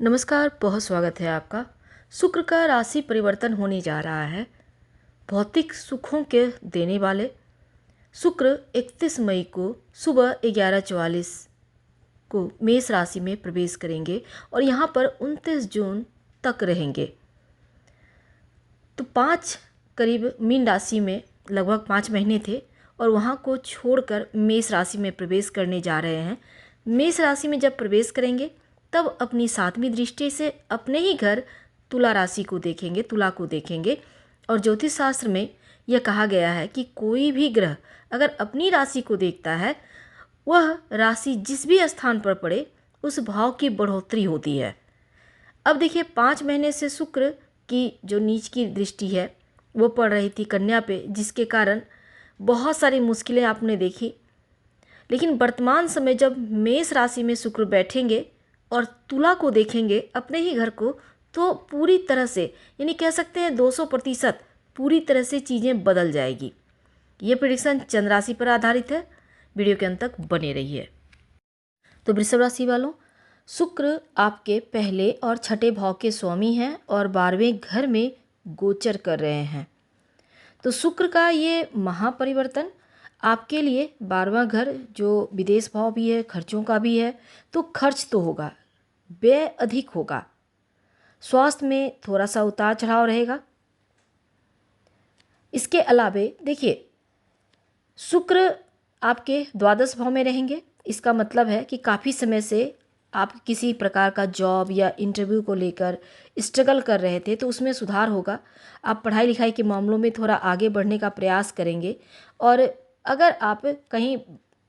नमस्कार, बहुत स्वागत है आपका। शुक्र का राशि परिवर्तन होने जा रहा है। भौतिक सुखों के देने वाले शुक्र 31 मई को सुबह 11:44 को मेष राशि में प्रवेश करेंगे और यहाँ पर 29 जून तक रहेंगे। तो करीब मीन राशि में लगभग 5 महीने थे और वहाँ को छोड़कर मेष राशि में प्रवेश करने जा रहे हैं। मेष राशि में जब प्रवेश करेंगे तब अपनी 7वीं दृष्टि से अपने ही घर तुला राशि को देखेंगे, तुला को देखेंगे। और ज्योतिष शास्त्र में यह कहा गया है कि कोई भी ग्रह अगर अपनी राशि को देखता है, वह राशि जिस भी स्थान पर पड़े उस भाव की बढ़ोतरी होती है। अब देखिए, 5 महीने से शुक्र की जो नीच की दृष्टि है वो पड़ रही थी कन्या पे, जिसके कारण बहुत सारी मुश्किलें आपने देखी। लेकिन वर्तमान समय जब मेष राशि में शुक्र बैठेंगे और तुला को देखेंगे अपने ही घर को, तो पूरी तरह से, यानी कह सकते हैं 200% पूरी तरह से चीज़ें बदल जाएगी। ये प्रेडिक्शन चंद्र राशि पर आधारित है। वीडियो के अंत तक बने रहिए। तो वृषभ राशि वालों, शुक्र आपके पहले और छठे भाव के स्वामी हैं और 12वें घर में गोचर कर रहे हैं। तो शुक्र का ये महापरिवर्तन आपके लिए 12वां घर जो विदेश भाव भी है, खर्चों का भी है, तो खर्च तो होगा, व्यय अधिक होगा, स्वास्थ्य में थोड़ा सा उतार चढ़ाव रहेगा। इसके अलावे देखिए, शुक्र आपके द्वादश भाव में रहेंगे। इसका मतलब है कि काफ़ी समय से आप किसी प्रकार का जॉब या इंटरव्यू को लेकर स्ट्रगल कर रहे थे, तो उसमें सुधार होगा। आप पढ़ाई लिखाई के मामलों में थोड़ा आगे बढ़ने का प्रयास करेंगे। और अगर आप कहीं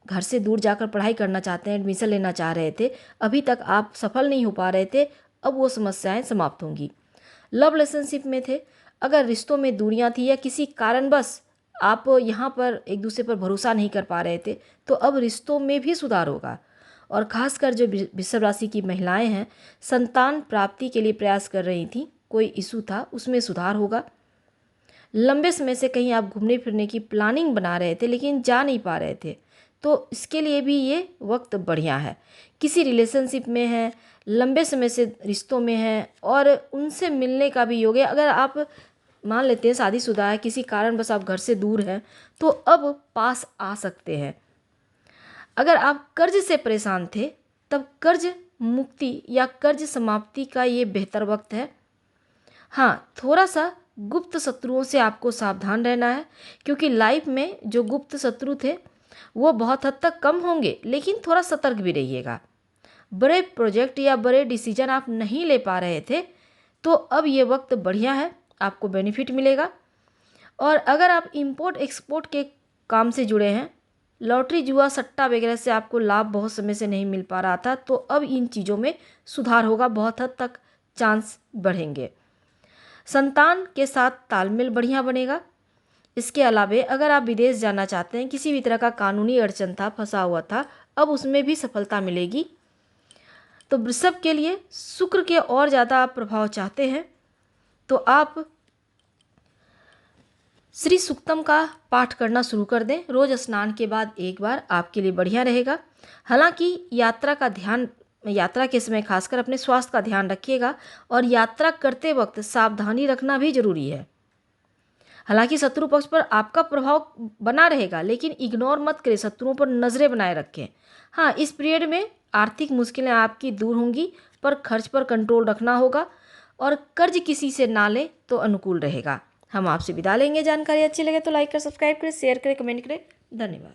घर से दूर जाकर पढ़ाई करना चाहते हैं, एडमिशन लेना चाह रहे थे, अभी तक आप सफल नहीं हो पा रहे थे, अब वो समस्याएं समाप्त होंगी। लव रिलेशनशिप में थे, अगर रिश्तों में दूरियां थी या किसी कारणवश आप यहाँ पर एक दूसरे पर भरोसा नहीं कर पा रहे थे, तो अब रिश्तों में भी सुधार होगा। और खासकर जो वृषभ राशि की महिलाएं हैं, संतान प्राप्ति के लिए प्रयास कर रही थी, कोई इशू था, उसमें सुधार होगा। लंबे समय से कहीं आप घूमने फिरने की प्लानिंग बना रहे थे लेकिन जा नहीं पा रहे थे, तो इसके लिए भी ये वक्त बढ़िया है। किसी रिलेशनशिप में है, लंबे समय से रिश्तों में है और उनसे मिलने का भी योग है। अगर आप मान लेते हैं शादीशुदा है, किसी कारण बस आप घर से दूर हैं, तो अब पास आ सकते हैं। अगर आप कर्ज से परेशान थे, तब कर्ज मुक्ति या कर्ज समाप्ति का ये बेहतर वक्त है। हाँ, थोड़ा सा गुप्त शत्रुओं से आपको सावधान रहना है, क्योंकि लाइफ में जो गुप्त शत्रु थे वो बहुत हद तक कम होंगे, लेकिन थोड़ा सतर्क भी रहिएगा। बड़े प्रोजेक्ट या बड़े डिसीजन आप नहीं ले पा रहे थे, तो अब ये वक्त बढ़िया है, आपको बेनिफिट मिलेगा। और अगर आप इंपोर्ट एक्सपोर्ट के काम से जुड़े हैं, लॉटरी जुआ सट्टा वगैरह से आपको लाभ बहुत समय से नहीं मिल पा रहा था, तो अब इन चीज़ों में सुधार होगा, बहुत हद तक चांस बढ़ेंगे। संतान के साथ तालमेल बढ़िया बनेगा। इसके अलावे अगर आप विदेश जाना चाहते हैं, किसी भी तरह का कानूनी अड़चन था, फंसा हुआ था, अब उसमें भी सफलता मिलेगी। तो वृषभ के लिए शुक्र के और ज़्यादा आप प्रभाव चाहते हैं तो आप श्री सूक्तम का पाठ करना शुरू कर दें। रोज स्नान के बाद एक बार, आपके लिए बढ़िया रहेगा। हालांकि यात्रा के समय खासकर अपने स्वास्थ्य का ध्यान रखिएगा और यात्रा करते वक्त सावधानी रखना भी जरूरी है। हालांकि शत्रु पक्ष पर आपका प्रभाव बना रहेगा, लेकिन इग्नोर मत करें, शत्रुओं पर नजरें बनाए रखें। हाँ, इस पीरियड में आर्थिक मुश्किलें आपकी दूर होंगी, पर खर्च पर कंट्रोल रखना होगा और कर्ज किसी से ना लें तो अनुकूल रहेगा। हम आपसे विदा लेंगे। जानकारी अच्छी लगे तो लाइक कर, सब्सक्राइब करें, शेयर करें, कमेंट करें। धन्यवाद।